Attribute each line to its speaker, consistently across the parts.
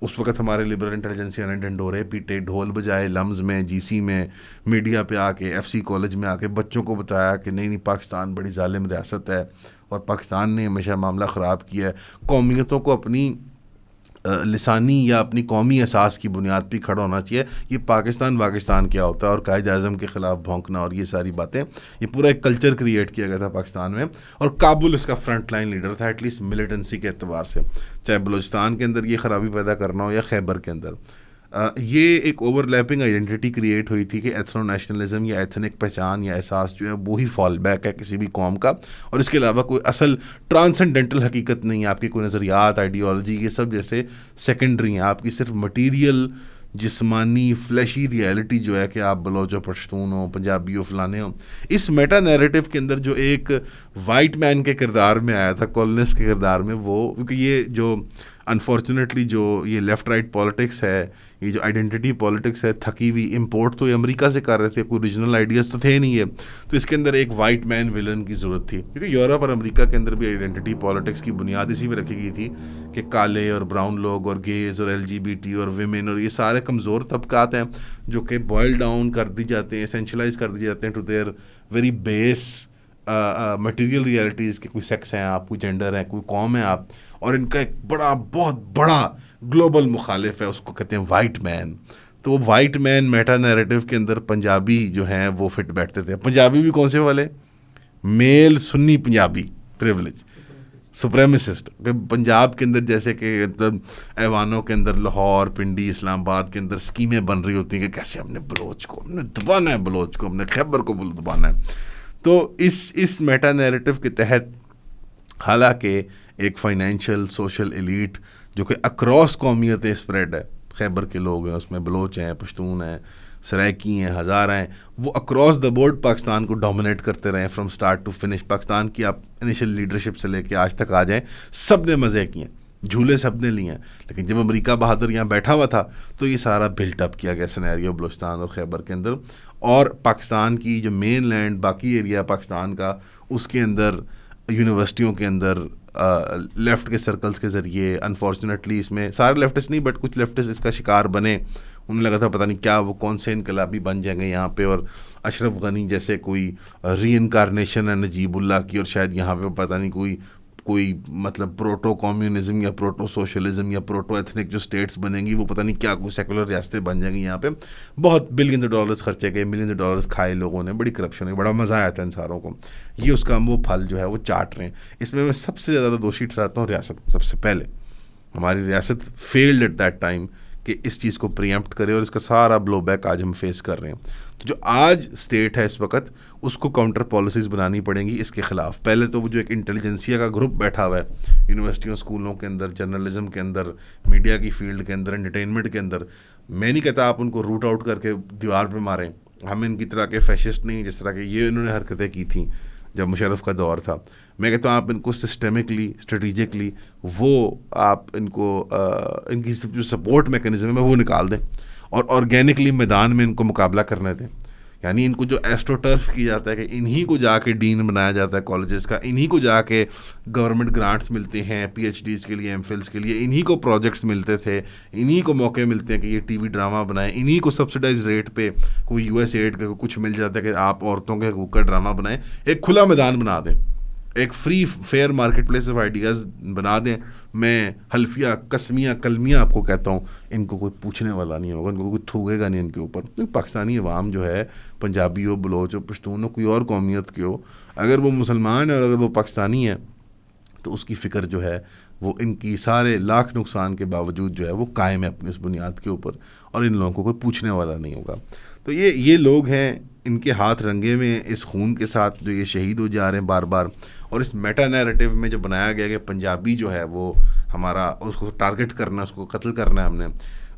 Speaker 1: اس وقت ہمارے liberal intelligentsia نے ڈنڈورے پیٹے، ڈھول بجائے، لمز میں، جی سی میں، میڈیا پہ آ کے، ایف سی کالج میں آ کے بچوں کو بتایا کہ نہیں نہیں پاکستان بڑی ظالم ریاست ہے اور پاکستان نے ہمیشہ معاملہ خراب کیا ہے۔ قومیتوں کو اپنی لسانی یا اپنی قومی احساس کی بنیاد پہ کھڑا ہونا چاہیے۔ یہ پاکستان کیا ہوتا ہے اور قائد اعظم کے خلاف بھونکنا اور یہ ساری باتیں، یہ پورا ایک کلچر کریٹ کیا گیا تھا پاکستان میں، اور کابل اس کا فرنٹ لائن لیڈر تھا ایٹ لیسٹ ملیٹنسی کے اعتبار سے، چاہے بلوچستان کے اندر یہ خرابی پیدا کرنا ہو یا خیبر کے اندر۔ یہ ایک اوور لیپنگ آئیڈینٹی کریٹ ہوئی تھی کہ ایتھنو نیشنلزم یا ایتھنک پہچان یا احساس جو ہے وہی فال بیک ہے کسی بھی قوم کا، اور اس کے علاوہ کوئی اصل ٹرانسنڈنٹل حقیقت نہیں ہے۔ آپ کے کوئی نظریات، آئیڈیالوجی، یہ سب جیسے سیکنڈری ہیں، آپ کی صرف مٹیریل جسمانی فلیشی ریالٹی جو ہے کہ آپ بلوچ و پشتون ہو، پنجابی ہو، فلانے ہو۔ اس میٹا نیریٹو کے اندر جو ایک وائٹ مین کے کردار میں آیا تھا، کالونسٹ کے کردار میں، وہ کیونکہ یہ جو انفارچونیٹلی جو یہ لیفٹ رائٹ پالیٹکس ہے، یہ جو آئیڈینٹی پالیٹکس ہے، تھکی ہوئی، امپورٹ تو یہ امریکہ سے کر رہے تھے، کوئی ریجنل آئیڈیاز تو تھے نہیں ہے، تو اس کے اندر ایک وائٹ مین ولن کی ضرورت تھی، کیونکہ یورپ اور امریکہ کے اندر بھی آئیڈینٹی پالیٹکس کی بنیاد اسی میں رکھی گئی تھی کہ کالے اور براؤن لوگ اور گیز اور ایل جی بی ٹی اور ویمن اور یہ سارے کمزور طبقات ہیں جو کہ بوائل ڈاؤن کر دی جاتے ہیں، اسینشلائز کر دی جاتے ہیں to their very base material realities, کہ کوئی سیکس ہیں آپ، کوئی جینڈر ہے، کوئی قوم ہے آپ، اور ان کا ایک بہت بڑا گلوبل مخالف ہے، اس کو کہتے ہیں وائٹ مین۔ تو وہ وائٹ مین میٹا نیریٹو کے اندر پنجابی جو ہیں وہ فٹ بیٹھتے تھے۔ پنجابی بھی کون سے والے؟ میل سنی پنجابی پریولیج سپریمسسٹ، پنجاب کے اندر جیسے کہ ایوانوں کے اندر لاہور، پنڈی، اسلام آباد کے اندر اسکیمیں بن رہی ہوتی ہیں کہ کیسے ہم نے بلوچ کو ہم نے دبانا ہے، بلوچ کو ہم نے خیبر کو دبانا ہے۔ تو اس میٹا نیریٹو کے تحت حالانکہ ایک فائنینشیل سوشل ایلیٹ جو کہ اکراس قومیتیں اسپریڈ ہے، خیبر کے لوگ ہیں، اس میں بلوچ ہیں، پشتون ہیں، سرائکی ہیں، ہزارہ ہیں، وہ اکراس دا بورڈ پاکستان کو ڈومینیٹ کرتے رہے from start to finish. Pakistan کی آپ انیشل لیڈرشپ سے لے کے آج تک آ جائیں، سب نے مزے کیے ہیں، جھولے سب نے لیے ہیں، لیکن جب امریکہ بہادر یہاں بیٹھا ہوا تھا تو یہ سارا بلٹ اپ کیا گیا سینیریو بلوچستان اور خیبر کے اندر، اور پاکستان کی جو مین لینڈ باقی ایریا پاکستان کا، اس کے اندر یونیورسٹیوں کے اندر لیفٹ کے سرکلز کے ذریعے، انفارچونیٹلی اس میں سارے لیفٹسٹ نہیں بٹ کچھ لیفٹسٹ اس کا شکار بنے، انہیں لگا تھا پتہ نہیں کیا وہ کون سے انقلابی بن جائیں گے یہاں پہ، اور اشرف غنی جیسے کوئی ری انکارنیشن ہے نجیب اللہ کی، اور شاید یہاں پہ پتہ نہیں کوئی مطلب پروٹو کمیونزم یا پروٹو سوشلزم یا پروٹو ایتھنک جو سٹیٹس بنیں گی، وہ پتہ نہیں کیا کوئی سیکولر ریاستیں بن جائیں گی یہاں پہ۔ بہت بلینز ڈالرز خرچے گئے، ملینز ڈالرز کھائے لوگوں نے، بڑی کرپشن ہے، بڑا مزہ آیا تھا ان ساروں کو، یہ اس کا وہ پھل جو ہے وہ چاٹ رہے ہیں۔ اس میں سب سے زیادہ دوشی ٹھہراتا ہوں ریاست کو۔ سب سے پہلے ہماری ریاست فیلڈ ایٹ دیٹ ٹائم کہ اس چیز کو پریمپٹ کرے، اور اس کا سارا بلو بیک آج ہم فیس کر رہے ہیں۔ تو جو آج اسٹیٹ ہے اس وقت، اس کو کاؤنٹر پالیسیز بنانی پڑیں گی اس کے خلاف۔ پہلے تو وہ جو ایک انٹیلیجنسیا کا گروپ بیٹھا ہوا ہے یونیورسٹیوں، اسکولوں کے اندر، جرنلزم کے اندر، میڈیا کی فیلڈ کے اندر، انٹرٹینمنٹ کے اندر، میں نہیں کہتا آپ ان کو روٹ آؤٹ کر کے دیوار پہ ماریں، ہم ان کی طرح کے فیشسٹ نہیں جس طرح کہ یہ انہوں نے حرکتیں کی تھیں جب مشرف کا دور تھا۔ میں کہتا ہوں آپ ان کو سسٹمکلی، اسٹریٹجکلی وہ آپ ان کو ان کی جو سپورٹ میکنزم ہے وہ نکال دیں، اور آرگینکلی میدان میں ان کو مقابلہ کرنے دیں۔ یعنی ان کو جو ایسٹرو ٹرف کی جاتا ہے کہ انہی کو جا کے ڈین بنایا جاتا ہے کالجز کا، انہی کو جا کے گورنمنٹ گرانٹس ملتے ہیں پی ایچ ڈیز کے لیے، ایم فلس کے لیے، انہی کو پروجیکٹس ملتے تھے، انہی کو موقع ملتے ہیں کہ یہ ٹی وی ڈرامہ بنائیں، انہی کو سبسڈائز ریٹ پہ کوئی یو ایس ایڈ کا کچھ مل جاتا ہے کہ آپ عورتوں کے حقوق کا ڈرامہ بنائیں۔ ایک کھلا میدان بنا دیں، ایک free fair market place of ideas بنا دیں۔ میں حلفیہ، قسمیہ، کلمیہ آپ کو کہتا ہوں، ان کو کوئی پوچھنے والا نہیں ہوگا، ان کو کوئی تھوکے گا نہیں ان کے اوپر۔ پاکستانی عوام جو ہے، پنجابی ہو، بلوچ ہو، پشتون ہو، کوئی اور قومیت کے ہو، اگر وہ مسلمان ہے اور اگر وہ پاکستانی ہے تو اس کی فکر جو ہے وہ ان کی سارے لاکھ نقصان کے باوجود جو ہے وہ قائم ہے اپنی اس بنیاد کے اوپر، اور ان لوگوں کو کوئی پوچھنے والا نہیں ہوگا۔ تو یہ لوگ ہیں، ان کے ہاتھ رنگے میں اس خون کے ساتھ جو یہ شہید ہو جا رہے ہیں بار بار، اور اس میٹا نیریٹو میں جو بنایا گیا کہ پنجابی جو ہے وہ ہمارا، اس کو ٹارگٹ کرنا، اس کو قتل کرنا ہے ہم نے،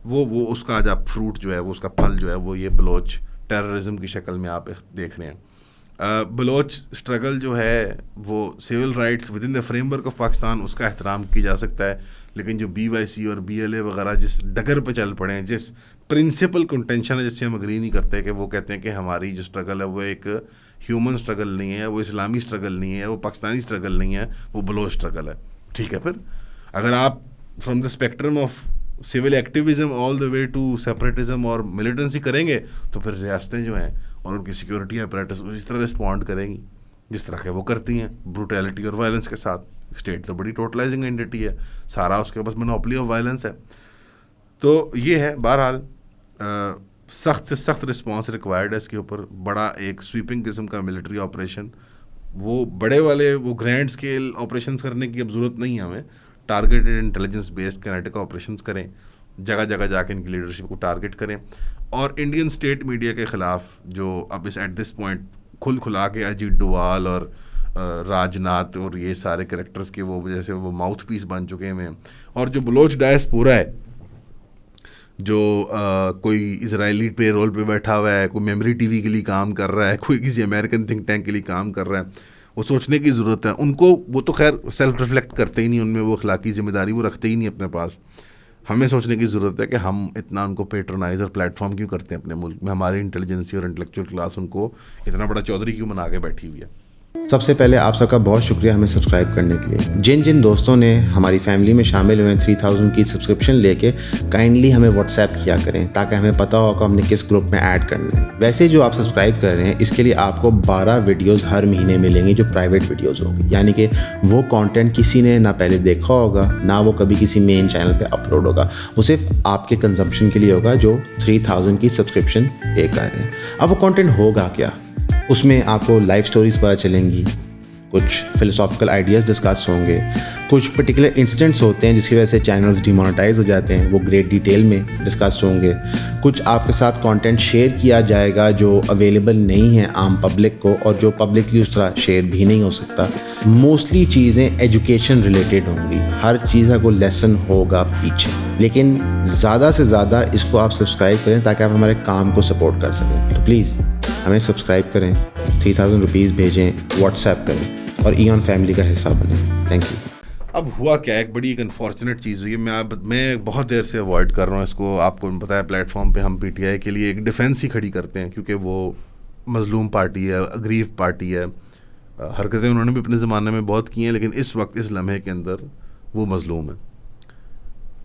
Speaker 1: وہ اس کا آج آپ فروٹ جو ہے وہ اس کا پھل جو ہے وہ یہ بلوچ ٹیررزم کی شکل میں آپ دیکھ رہے ہیں۔ بلوچ اسٹرگل جو ہے وہ civil rights with in the framework of Pakistan, اس کا احترام کیا جا سکتا ہے، لیکن جو بی وائی سی اور بی ایل اے وغیرہ جس ڈگر پہ چل پڑے ہیں، جس پرنسپل کنٹینشن ہے جس سے ہم اگری نہیں کرتے، کہ وہ کہتے ہیں کہ ہماری جو اسٹرگل ہے وہ ایک ہیومن اسٹرگل نہیں ہے، وہ اسلامی اسٹرگل نہیں ہے، وہ پاکستانی اسٹرگل نہیں ہے، وہ بلوچ اسٹرگل ہے۔ ٹھیک ہے، پھر اگر آپ from the spectrum of civil activism all the way to separatism اور ملیٹنسی کریں گے تو پھر ریاستیں جو ہیں اور ان کی سیکورٹی اپریٹس اسی طرح رسپونڈ کریں گی جس طرح کہ وہ کرتی ہیں بروٹیلٹی اور وائلنس کے ساتھ. اسٹیٹ تو بڑی ٹوٹلائزنگ اینٹی ہے, سارا اس کے پاس مونوپلی آف وائلنس ہے. تو یہ ہے بہرحال سخت سے سخت رسپانس ریکوائرڈ ہے اس کے اوپر. بڑا ایک سویپنگ قسم کا ملٹری آپریشن, وہ بڑے والے وہ گرینڈ اسکیل آپریشنس کرنے کی اب ضرورت نہیں ہے ہمیں. Targeted intelligence based kinetic operations کریں, جگہ جگہ جا کے ان کی لیڈرشپ کو ٹارگیٹ کریں. اور انڈین اسٹیٹ میڈیا کے خلاف جو اب اس ایٹ دس پوائنٹ کھلا کے اجیت ڈوال اور راج ناتھ اور یہ سارے کریکٹرز کے وہ جیسے وہ ماؤتھ پیس بن چکے ہیں. اور جو بلوچ ڈائس پورا ہے, جو کوئی اسرائیلی پے رول پہ بیٹھا ہوا ہے, کوئی میموری ٹی وی کے لیے کام کر رہا ہے, کوئی کسی امریکن تھنک ٹینک کے لیے کام کر رہا ہے, وہ سوچنے کی ضرورت ہے ان کو. وہ تو خیر سیلف ریفلیکٹ کرتے ہی نہیں, ان میں وہ اخلاقی ذمہ داری وہ رکھتے ہی نہیں اپنے پاس. ہمیں سوچنے کی ضرورت ہے کہ ہم اتنا ان کو پیٹرنائز اور پلیٹ فارم کیوں کرتے ہیں اپنے ملک میں. ہماری انٹیلیجنسی اور انٹلیکچوئل کلاس ان کو اتنا بڑا چودھری کیوں بنا کے بیٹھی ہوئی ہے.
Speaker 2: سب سے پہلے آپ سب کا بہت شکریہ ہمیں سبسکرائب کرنے کے لیے. جن جن دوستوں نے ہماری فیملی میں شامل ہوئے ہیں 3000 کی سبسکرپشن لے کے, کائنڈلی ہمیں واٹس ایپ کیا کریں تاکہ ہمیں پتہ ہو کہ ہم نے کس گروپ میں ایڈ کرنا ہے. ویسے جو آپ سبسکرائب کر رہے ہیں اس کے لیے آپ کو 12 ویڈیوز ہر مہینے ملیں گی جو پرائیویٹ ویڈیوز ہوگی, یعنی کہ وہ کانٹینٹ کسی نے نہ پہلے دیکھا ہوگا نہ وہ کبھی کسی مین چینل پہ اپلوڈ ہوگا. وہ صرف آپ کے کنزمپشن کے لیے ہوگا جو 3000 کی سبسکرپشن پے کر رہے ہیں. اب وہ کانٹینٹ ہوگا کیا؟ اس میں آپ کو لائف سٹوریز پتہ چلیں گی, کچھ فلسافیکل آئیڈیاز ڈسکس ہوں گے, کچھ پرٹیکولر انسٹنٹس ہوتے ہیں جس کی وجہ سے چینلز ڈیمونیٹائز ہو جاتے ہیں, وہ گریٹ ڈیٹیل میں ڈسکس ہوں گے. کچھ آپ کے ساتھ کانٹینٹ شیئر کیا جائے گا جو اویلیبل نہیں ہے عام پبلک کو اور جو پبلکلی اس طرح شیئر بھی نہیں ہو سکتا. موسٹلی چیزیں ایجوکیشن ریلیٹڈ ہوں گی, ہر چیز کا کوئی لیسن ہوگا پیچھے. لیکن زیادہ سے زیادہ اس کو آپ سبسکرائب کریں تاکہ آپ ہمارے کام کو سپورٹ کر سکیں. تو پلیز ہمیں سبسکرائب کریں, 3000 روپیز بھیجیں, واٹس ایپ کریں اور ایون فیملی کا حصہ بنیں. Thank you.
Speaker 1: اب ہوا کیا ہے, ایک بڑی ایک انفارچونیٹ چیز ہوئی ہے. میں بہت دیر سے اوائڈ کر رہا ہوں اس کو. آپ کو پتہ ہے پلیٹ فارم پہ ہم پی ٹی آئی کے لیے ایک ڈیفینس ہی کھڑی کرتے ہیں کیونکہ وہ مظلوم پارٹی ہے, اگریو پارٹی ہے. حرکتیں انہوں نے بھی اپنے زمانے میں بہت کی ہیں لیکن اس وقت اس لمحے کے اندر وہ مظلوم ہے.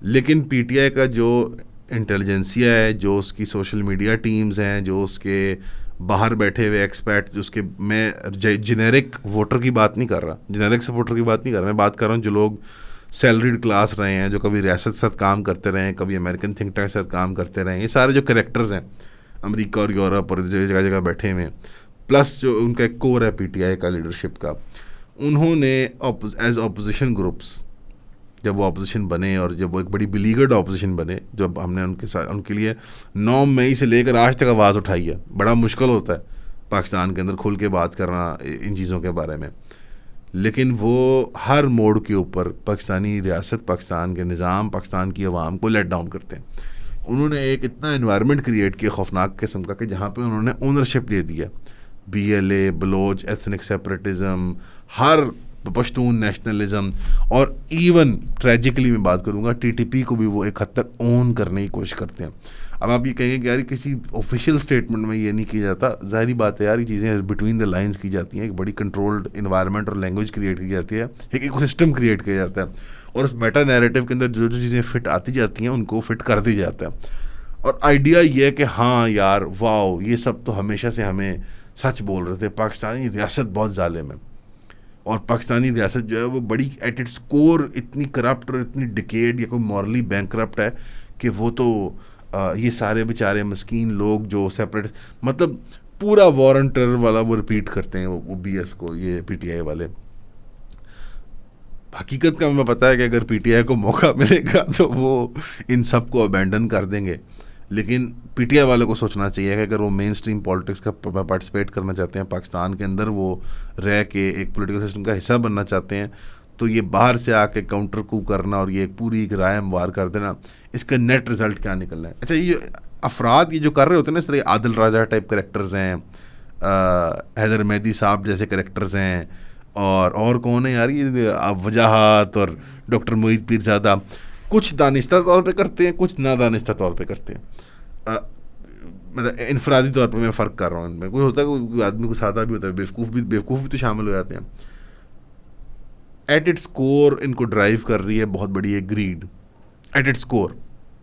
Speaker 1: لیکن پی ٹی آئی کا جو انٹیلیجنسیا ہے, جو اس کی سوشل میڈیا ٹیمز ہیں, جو اس کے باہر بیٹھے ہوئے ایکسپرٹ, جو اس کے, میں جنیرک ووٹر کی بات نہیں کر رہا, جنیرک سپورٹر کی بات نہیں کر رہا, میں بات کر رہا ہوں جو لوگ سیلریڈ کلاس رہے ہیں, جو کبھی ریاست کے ساتھ کام کرتے رہے ہیں, کبھی امریکن تھنک ٹینک کے ساتھ کام کرتے رہے ہیں. یہ سارے جو کریکٹرز ہیں امریکہ اور یورپ اور جگہ جگہ بیٹھے ہوئے ہیں, پلس جو ان کا ایک کور ہے پی ٹی آئی کا لیڈرشپ کا, انہوں نے ایز اپوزیشن گروپس جب وہ اپوزیشن بنے اور جب وہ ایک بڑی بلیگرڈ اپوزیشن بنے, جب ہم نے ان کے ساتھ ان کے لیے 9 مئی سے لے کر آج تک آواز اٹھائی ہے. بڑا مشکل ہوتا ہے پاکستان کے اندر کھل کے بات کرنا ان چیزوں کے بارے میں, لیکن وہ ہر موڑ کے اوپر پاکستانی ریاست, پاکستان کے نظام, پاکستان کی عوام کو لیٹ ڈاؤن کرتے ہیں. انہوں نے ایک اتنا انوائرمنٹ کریٹ کیا خوفناک قسم کا کہ جہاں پہ انہوں نے اونرشپ دے دیا BLA, بلوچ ایتھنک سیپریٹزم, ہر پشتون نیشنلزم, اور ایون ٹریجیکلی میں بات کروں گا TTP کو بھی وہ ایک حد تک اون کرنے کی کوشش کرتے ہیں. اب آپ یہ کہیں گے کہ یار کسی آفیشیل اسٹیٹمنٹ میں یہ نہیں کیا جاتا, ظاہری بات ہے یار یہ چیزیں بٹوین دا لائنس کی جاتی ہیں, ایک بڑی کنٹرولڈ انوائرمنٹ اور لینگویج کریٹ کی جاتی ہے, ایک ایکو سسٹم کریٹ کیا جاتا ہے, اور اس میٹا نیریٹو کے اندر جو جو چیزیں فٹ آتی جاتی ہیں ان کو فٹ کر دی جاتا ہے. اور آئیڈیا یہ ہے کہ ہاں یار واو یہ سب تو ہمیشہ سے ہمیں سچ بول رہے تھے, پاکستانی ریاست بہت ظالم ہے, اور پاکستانی ریاست جو ہے وہ بڑی ایٹ اٹس کور اتنی کرپٹ اور اتنی ڈکیڈ یا کوئی مورلی بینکرپٹ ہے کہ وہ تو یہ سارے بیچارے مسکین لوگ جو سیپریٹ, مطلب پورا وار اینڈ ٹیرر والا وہ ریپیٹ کرتے ہیں وہ BS کو, یہ پی ٹی آئی والے. حقیقت کا ہمیں پتہ ہے کہ اگر پی ٹی آئی کو موقع ملے گا تو وہ ان سب کو ابینڈن کر دیں گے, لیکن پی ٹی آئی والوں کو سوچنا چاہیے کہ اگر وہ مین اسٹریم پالیٹکس کا پارٹیسپیٹ کرنا چاہتے ہیں, پاکستان کے اندر وہ رہ کے ایک پولیٹیکل سسٹم کا حصہ بننا چاہتے ہیں, تو یہ باہر سے آ کے کاؤنٹر کو کرنا اور یہ ایک پوری ایک رائے ہموار کر دینا, اس کا نیٹ رزلٹ کیا نکلنا ہے. اچھا یہ افراد یہ جو کر رہے ہوتے ہیں نا, اس طرح عادل راجہ ٹائپ کریکٹرز ہیں, حیدر مہدی صاحب جیسے کریکٹرز ہیں, اور کون ہے یار یہ وجاہت اور ڈاکٹر معید پیرزادہ, کچھ دانستہ طور پہ کرتے ہیں, کچھ نادانستہ طور پہ کرتے ہیں. مطلب انفرادی طور پہ میں فرق کر رہا ہوں ان میں. کوئی ہوتا ہے کوئی آدمی کو سادہ بھی ہوتا ہے, بیوقوف بھی تو شامل ہو جاتے ہیں. ایٹ اٹس کور ان کو ڈرائیو کر رہی ہے بہت بڑی ایک گریڈ, ایٹ اٹس کور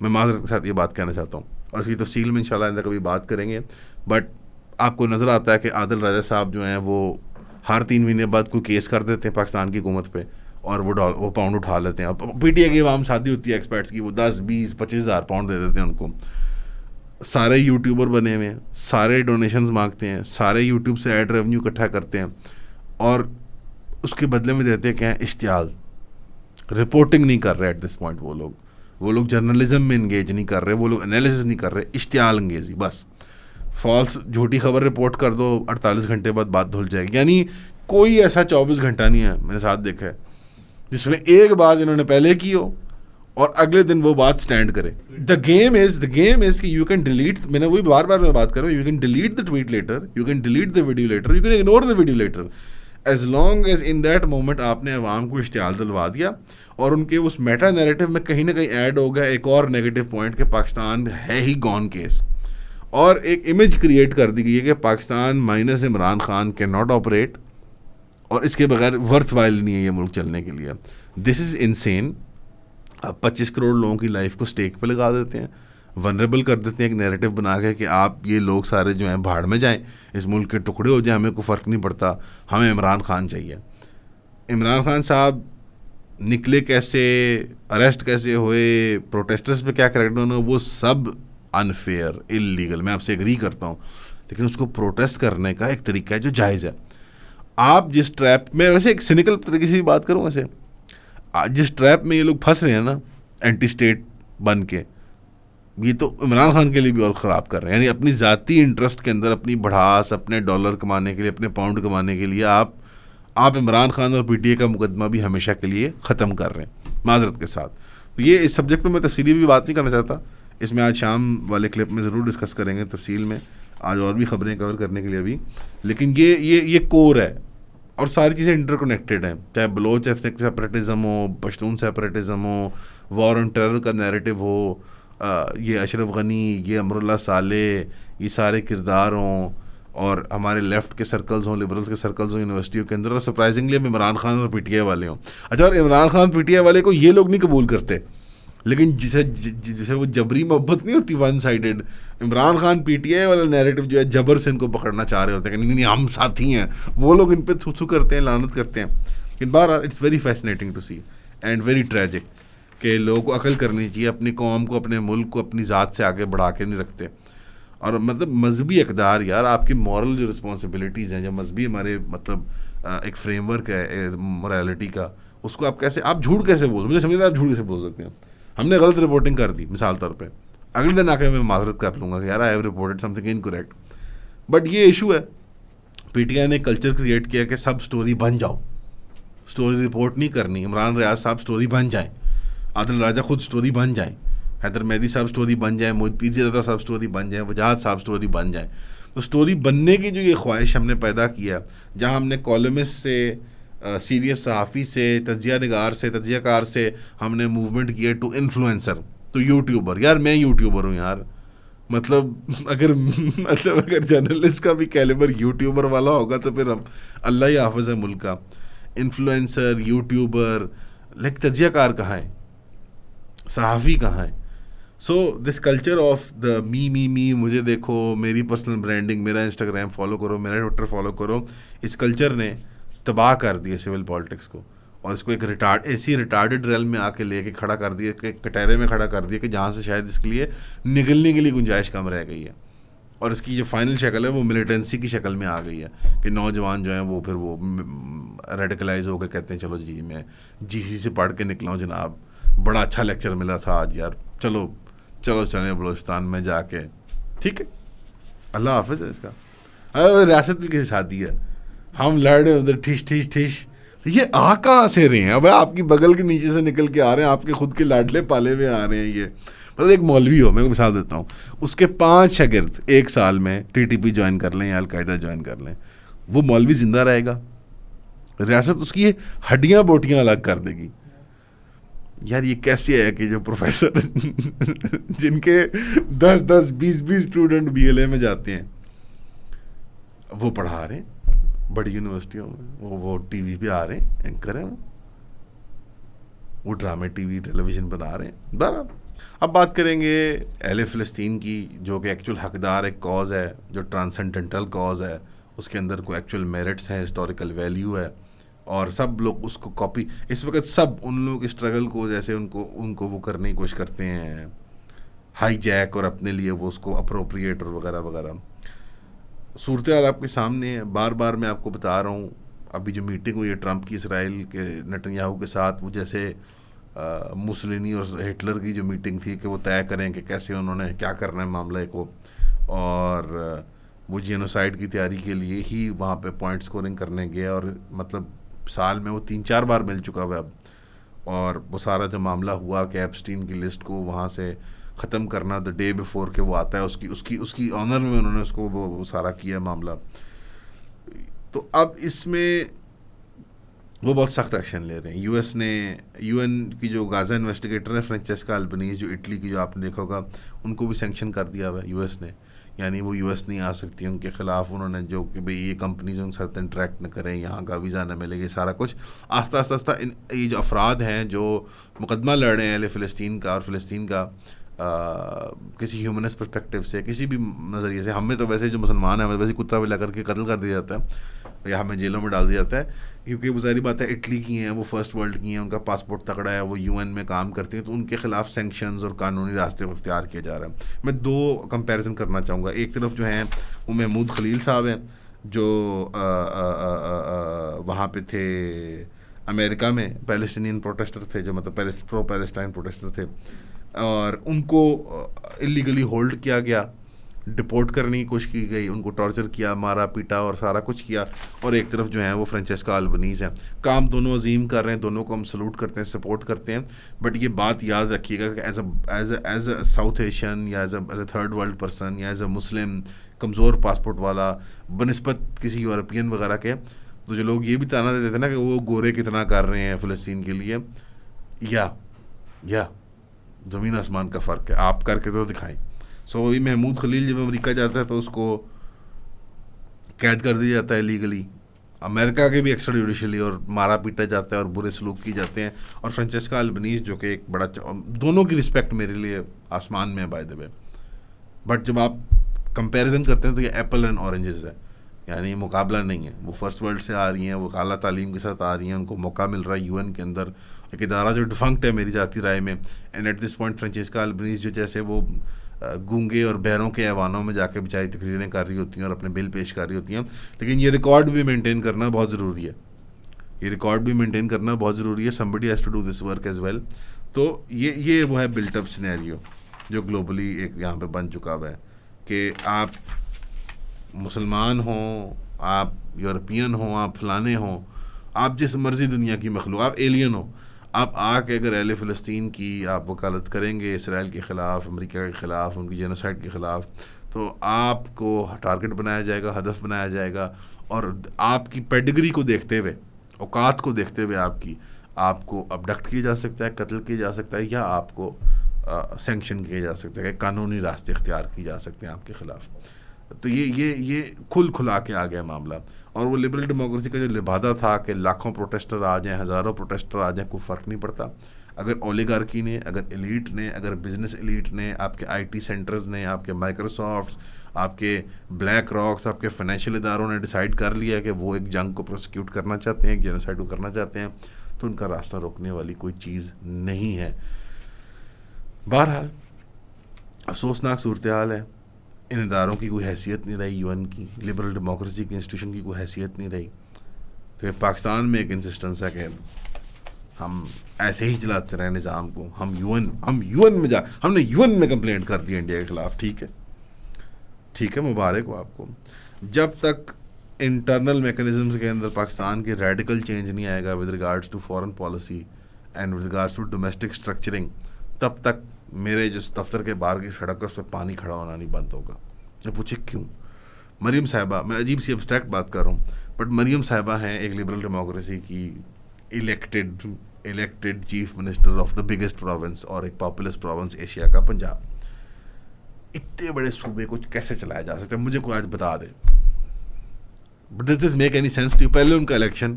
Speaker 1: میں معذرت کے ساتھ یہ بات کہنا چاہتا ہوں, اور اس کی تفصیل میں انشاءاللہ آئندہ کبھی بات کریں گے. بٹ آپ کو نظر آتا ہے کہ عادل راجہ صاحب جو ہیں وہ ہر 3 مہینے بعد کوئی کیس کر دیتے ہیں پاکستان کی حکومت پہ, اور وہ پاؤنڈ اٹھا لیتے ہیں. اب پی ٹی آئی کی عوام شادی ہوتی ہے ایکسپرٹس کی, وہ 10 20 25 ہزار پاؤنڈ دے دیتے ہیں ان کو. سارے یوٹیوبر بنے ہوئے ہیں, سارے ڈونیشنز مانگتے ہیں, سارے یوٹیوب سے ایڈ ریونیو اکٹھا کرتے ہیں, اور اس کے بدلے میں دیتے ہیں کہ اشتعال. رپورٹنگ نہیں کر رہے ایٹ دس پوائنٹ وہ لوگ جرنلزم میں انگیج نہیں کر رہے, وہ لوگ انالیسس نہیں کر رہے, اشتعال انگیزی بس. فالس جھوٹی خبر رپورٹ کر دو, 48 گھنٹے بعد بات دھل جائے گی. یعنی کوئی ایسا 24 گھنٹہ نہیں ہے میں نے ساتھ دیکھا ہے جس میں ایک بات انہوں نے پہلے کی ہو اور اگلے دن وہ بات سٹینڈ کرے. دا گیم از کہ یو کین ڈیلیٹ, میں نے وہی بار میں بات کر رہا ہوں, you can delete the tweet later, you can delete the video later, you can ignore the video later, as long as in that moment آپ نے عوام کو اشتعال دلوا دیا اور ان کے اس میٹا نیریٹو میں کہیں نہ کہیں ایڈ ہو گیا ایک اور نیگیٹو پوائنٹ کہ پاکستان ہے ہی گون کیس, اور ایک امیج کریٹ کر دی گئی ہے کہ Pakistan minus Imran Khan can not operate, اور اس کے بغیر ورتھ وائل نہیں ہے یہ ملک چلنے کے لیے. دس از انسین. آپ 25 کروڑ لوگوں کی لائف کو سٹیک پہ لگا دیتے ہیں, ونریبل کر دیتے ہیں ایک نیریٹو بنا کے کہ آپ یہ لوگ سارے جو ہیں بھاڑ میں جائیں, اس ملک کے ٹکڑے ہو جائیں, ہمیں کوئی فرق نہیں پڑتا, ہمیں عمران خان چاہیے. عمران خان صاحب نکلے کیسے, اریسٹ کیسے ہوئے, پروٹیسٹرز پہ کیا کریکٹ ہونا, وہ سب انفیئر, اللیگل. میں آپ سے ایگری کرتا ہوں, لیکن اس کو پروٹیسٹ کرنے کا ایک طریقہ ہے جو جائز ہے. آپ جس ٹریپ میں, ویسے ایک سینیکل طریقے سے بھی بات کروں, ویسے جس ٹریپ میں یہ لوگ پھنس رہے ہیں نا اینٹی اسٹیٹ بن کے, یہ تو عمران خان کے لیے بھی اور خراب کر رہے ہیں. یعنی اپنی ذاتی انٹرسٹ کے اندر, اپنی بڑھاس, اپنے ڈالر کمانے کے لیے, اپنے پاؤنڈ کمانے کے لیے آپ عمران خان اور پی ٹی اے کا مقدمہ بھی ہمیشہ کے لیے ختم کر رہے ہیں, معذرت کے ساتھ. تو یہ اس سبجیکٹ میں تفصیلی بھی بات نہیں کرنا چاہتا, اس میں آج شام والے کلپ میں ضرور ڈسکس کریں گے تفصیل میں, آج اور بھی خبریں کور کرنے کے لیے ابھی. لیکن یہ کور ہے, اور ساری چیزیں انٹر کنیکٹڈ ہیں, چاہے بلوچ ایتھنک سیپریٹزم ہو, پشتون سیپریٹزم ہو, وار آن ٹیرر کا نیریٹو ہو, یہ اشرف غنی, یہ امر اللہ صالح, یہ سارے کردار ہوں, اور ہمارے لیفٹ کے سرکلز ہوں, لبرلز کے سرکلز ہوں یونیورسٹیوں کے اندر, اور سرپرائزنگلی اب عمران خان اور پی ٹی آئی والے ہوں. اچھا, اور Imran Khan P T I والے کو یہ لوگ نہیں قبول کرتے, لیکن جسے وہ جبری محبت نہیں ہوتی, one sided, Imran Khan P T I والا نیریٹو جو ہے جبر سے ان کو پکڑنا چاہ رہے ہوتے ہیں کہ نہیں ہم ساتھی ہیں, وہ لوگ ان پہ تھو کرتے ہیں, لعنت کرتے ہیں. لیکن بہرحال it's very fascinating to see and very tragic کہ لوگوں کو عقل کرنی چاہیے, اپنی قوم کو, اپنے ملک کو اپنی ذات سے آگے بڑھا کے نہیں رکھتے. اور مطلب مذہبی اقدار, یار آپ کی مورل جو رسپانسبلٹیز ہیں, جو مذہبی ہمارے مطلب ایک فریم ورک ہے مورالٹی کا, اس کو آپ کیسے, آپ جھوٹ کیسے بول, مجھے سمجھتا ہے آپ جھوٹ کیسے بول سکتے ہیں. ہم نے غلط رپورٹنگ کر دی مثال طور پہ, اگلے دن آ کے میں معذرت کر لوں گا کہ یار I have reported some thing incorrect. But یہ ایشو ہے, پی ٹی آئی نے کلچر کریٹ کیا کہ سب سٹوری بن جاؤ, سٹوری رپورٹ نہیں کرنی. عمران ریاض صاحب سٹوری بن جائیں, عادل راجہ خود سٹوری بن جائیں, حیدر مہدی صاحب سٹوری بن جائیں, محمد پیر زادہ صاحب سٹوری بن جائیں, وجاہت صاحب سٹوری بن جائیں. تو سٹوری بننے کی جو یہ خواہش ہم نے پیدا کیا, جہاں ہم نے کالمسٹ سے, سیریس صحافی سے, تجزیہ نگار سے, تجزیہ کار سے ہم نے موومنٹ کیا ٹو انفلوئنسر, تو یوٹیوبر. یار میں یوٹیوبر ہوں یار, مطلب اگر جرنلسٹ کا بھی کیلیبر یوٹیوبر والا ہوگا تو پھر اللہ ہی حافظ ہے ملک کا. انفلوئنسر, یوٹیوبر, لیکن تجزیہ کار کہاں ہے, صحافی کہاں ہے؟ سو دس کلچر آف دا می, مجھے دیکھو, میری پرسنل برانڈنگ, میرا انسٹاگرام فالو کرو, میرا ٹویٹر فالو کرو, اس کلچر نے تباہ کر دیا سول پالیٹکس کو, اور اس کو ایک ایسی ریٹارڈڈ ریل میں آ کے لے کے کھڑا کر دیا, کہ کٹہرے میں کھڑا کر دیا کہ جہاں سے شاید اس کے لیے نکلنے کے لیے گنجائش کم رہ گئی ہے. اور اس کی جو فائنل شکل ہے وہ ملیٹنسی کی شکل میں آ گئی ہے, کہ نوجوان جو ہیں وہ پھر وہ ریڈیکلائز ہو کے کہتے ہیں چلو جی میں جی سی سے پڑھ کے نکلا ہوں جناب, بڑا اچھا لیکچر ملا تھا آج یار, چلو چلیں بلوچستان میں جا کے, ٹھیک ہے, اللہ حافظ ہے اس کا. ریاست بھی کسی شادی ہے, ہم لڑ رہے ادھر ٹھش ٹھش ٹھش, یہ آ کہاں سے رہے ہیں؟ اب آپ کی بغل کے نیچے سے نکل کے آ رہے ہیں, آپ کے خود کے لاڈلے پالے ہوئے آ رہے ہیں. یہ مطلب ایک مولوی ہو, میں مثال دیتا ہوں, اس کے 5 شاگرد ایک سال میں ٹی ٹی پی جوائن کر لیں یا القاعدہ جوائن کر لیں, وہ مولوی زندہ رہے گا؟ ریاست اس کی ہڈیاں بوٹیاں الگ کر دے گی. یار یہ کیسے ہے کہ جو پروفیسر جن کے 10 20 اسٹوڈنٹ بی ایل اے میں جاتے ہیں, وہ پڑھا رہے ہیں بڑی یونیورسٹیوں میں, وہ ٹی وی پہ آ رہے ہیں, اینکر ہیں, وہ ڈرامے ٹی وی ٹیلی ویژن بنا رہے ہیں. بہرحال اب بات کریں گے اہل فلسطین کی، جو کہ ایکچول حقدار ایک کاز ہے، جو ٹرانسنڈنٹل کاز ہے، اس کے اندر کوئی ایکچول میرٹس ہیں، ہسٹوریکل ویلیو ہے، اور سب لوگ اس کو کاپی، اس وقت سب ان لوگ اسٹرگل کو جیسے ان کو وہ کرنے کی کوشش کرتے ہیں، ہائی جیک، اور اپنے لیے وہ اس کو اپروپریٹ اور وغیرہ وغیرہ. صورتحال آپ کے سامنے ہے، بار بار میں آپ کو بتا رہا ہوں. ابھی جو میٹنگ ہوئی ہے ٹرمپ کی اسرائیل کے نتنیاہو کے ساتھ، وہ جیسے موسولینی اور ہٹلر کی جو میٹنگ تھی کہ وہ طے کریں کہ کیسے انہوں نے کیا کرنا ہے معاملے کو، اور وہ جینوسائیڈ کی تیاری کے لیے ہی وہاں پہ پوائنٹ سکورنگ کرنے گیا، اور مطلب سال میں وہ 3-4 بار مل چکا ہوا اب. اور وہ سارا جو معاملہ ہوا کہ ایپسٹین کی لسٹ کو وہاں سے ختم کرنا دا ڈے بیفور کہ وہ آتا ہے، اس کی آنر میں انہوں نے اس کو وہ سارا کیا معاملہ. تو اب اس میں وہ بہت سخت ایکشن لے رہے ہیں. یو این کی جو غازہ انویسٹیگیٹر ہے فرانچیسکا البنیز، جو اٹلی کی، جو آپ نے دیکھا ہوگا، ان کو بھی سینکشن کر دیا ہوا ہے یو ایس نے. یعنی وہ یو ایس نہیں آ سکتی، ان کے خلاف انہوں نے جو کہ بھئی یہ کمپنیز ان کے ساتھ انٹریکٹ نہ کریں، یہاں کا ویزا نہ ملے، یہ سارا کچھ آہستہ آہستہ یہ جو افراد ہیں جو مقدمہ لڑ رہے ہیں اہل فلسطین کا، اور فلسطین کا کسی ہیومنسٹ پرسپیکٹیو سے، کسی بھی نظریے سے. ہمیں تو ویسے جو مسلمان ہیں ویسے کتا بھی لا کر کے قتل کر دیا جاتا ہے یا ہمیں جیلوں میں ڈال دیا جاتا ہے، کیونکہ وہ ظاہری بات ہے اٹلی کی ہیں، وہ فرسٹ ورلڈ کی ہیں، ان کا پاسپورٹ تگڑا ہے، وہ یو این میں کام کرتی ہیں، تو ان کے خلاف سینکشنز اور قانونی راستے کو اختیار کیا جا رہا ہے. میں 2 کمپیریزن کرنا چاہوں گا. ایک طرف جو ہیں وہ محمود خلیل صاحب ہیں، جو وہاں پہ تھے امریکہ میں، پیلسٹینین پروٹیسٹر تھے، جو مطلب پرو پیلسٹائن پروٹیسٹر تھے، اور ان کو اللیگلی ہولڈ کیا گیا، ڈپورٹ کرنے کی کوشش کی گئی، ان کو ٹارچر کیا، مارا پیٹا اور سارا کچ کیا. اور ایک طرف جو ہیں وہ فرانچیسکا البنیز ہیں. کام دونوں عظیم کر رہے ہیں، دونوں کو ہم سلوٹ کرتے ہیں، سپورٹ کرتے ہیں. بٹ یہ بات یاد رکھیے گا کہ ایز اے ساؤتھ ایشین، یا as a third world person, یا ایز اے مسلم کمزور پاسپورٹ والا بنسبت کسی یورپین وغیرہ کے، تو جو لوگ یہ بھی تانا دیتے تھے نا کہ وہ گورے کتنا کر رہے ہیں فلسطین کے لیے، یا زمین آسمان کا فرق ہے. آپ کر کے تو دکھائیں. سو یہ محمود خلیل جب امریکہ جاتا ہے تو اس کو قید کر دیا جاتا ہے لیگلی. امریکہ کے بھی ایکسٹرا جوڈیشلی، اور مارا پیٹا جاتا ہے اور برے سلوک کی جاتے ہیں. اور فرانچیسکا البنیز جو کہ ایک بڑا، دونوں کی رسپیکٹ میرے لیے آسمان میں ہے بائی دا وے. بٹ جب آپ کمپیریزن کرتے ہیں تو یہ ایپل اینڈ اورنجز ہے، یعنی مقابلہ نہیں ہے. وہ فرسٹ ورلڈ سے آ رہی ہیں، وہ اعلیٰ تعلیم کے ساتھ آ رہی ہیں، ان کو موقع مل رہا ہے یو این کے اندر، ایک ادارہ جو ڈیفنکٹ ہے میری ذاتی رائے میں. And at this point Francesca Albanese جو جیسے وہ گونگے اور بہروں کے ایوانوں میں جا کے بیچاری تقریریں کر رہی ہوتی ہیں اور اپنے بل پیش کر رہی ہوتی ہیں، لیکن یہ ریکارڈ بھی مینٹین کرنا بہت ضروری ہے. یہ ریکارڈ بھی مینٹین کرنا بہت ضروری ہے. somebody has to do this work as well. تو یہ وہ ہے بلٹ اپ سینیریو جو گلوبلی ایک یہاں پہ بن چکا ہوا ہے کہ آپ مسلمان ہوں، آپ یورپین ہوں، آپ فلانے ہوں، آپ جس مرضی دنیا کی مخلوق، آپ ایلین ہو، آپ آ کے اگر اہل فلسطین کی آپ وکالت کریں گے اسرائیل کے خلاف، امریکہ کے خلاف، ان کی جینوسائیڈ کے خلاف، تو آپ کو ٹارگٹ بنایا جائے گا، ہدف بنایا جائے گا. اور آپ کی پیڈگری کو دیکھتے ہوئے، اوقات کو دیکھتے ہوئے آپ کو ابڈکٹ کیا جا سکتا ہے، قتل کیا جا سکتا ہے، یا آپ کو سینکشن کیا جا سکتا ہے، قانونی راستے اختیار کیے جا سکتے ہیں آپ کے خلاف. تو یہ کھلا کے آ گیا معاملہ. اور وہ لبرل ڈیموکریسی کا جو لبادہ تھا کہ لاکھوں پروٹیسٹر آ جائیں، ہزاروں پروٹیسٹر آ جائیں، کوئی فرق نہیں پڑتا. اگر اولیگارکی نے، اگر ایلیٹ نے، اگر بزنس ایلیٹ نے، آپ کے آئی ٹی سینٹرز نے، آپ کے مائکروسافٹس، آپ کے بلیک راکس، آپ کے فائنینشیل اداروں نے ڈیسائیڈ کر لیا کہ وہ ایک جنگ کو پروسیکیوٹ کرنا چاہتے ہیں، ایک جینوسائیڈ کو کرنا چاہتے ہیں، تو ان کا راستہ روکنے والی کوئی چیز نہیں ہے. بہرحال افسوسناک صورتحال ہے. ان اداروں کی کوئی حیثیت نہیں رہی، یو این کی، لبرل ڈیموکریسی کی انسٹیٹیوشن کی کوئی حیثیت نہیں رہی. تو پاکستان میں ایک انسسٹنس ہے کہ ہم ایسے ہی چلاتے رہے نظام کو. ہم یو این میں ہم نے یو این میں کمپلینٹ کر دی انڈیا کے خلاف. ٹھیک ہے، مبارک ہو آپ کو. جب تک انٹرنل میکنزمز کے اندر پاکستان کی ریڈیکل چینج نہیں آئے گا with regards to foreign policy and with regards to domestic structuring, تب تک میرے جو دفتر کے باہر کی سڑک ہے اس پہ پانی کھڑا ہونا نہیں بند ہوگا. میں پوچھے کیوں؟ مریم صاحبہ، میں عجیب سی ابسٹریکٹ بات کر رہا ہوں، بٹ مریم صاحبہ ہیں ایک لبرل ڈیموکریسی کی elected chief minister of the biggest province اور ایک پاپولس پروونس ایشیا کا، پنجاب. اتنے بڑے صوبے کو کیسے چلایا جا سکتا ہے؟ مجھے کوئی آج بتا دے. Does this make any sense to you? پہلے ان کا الیکشن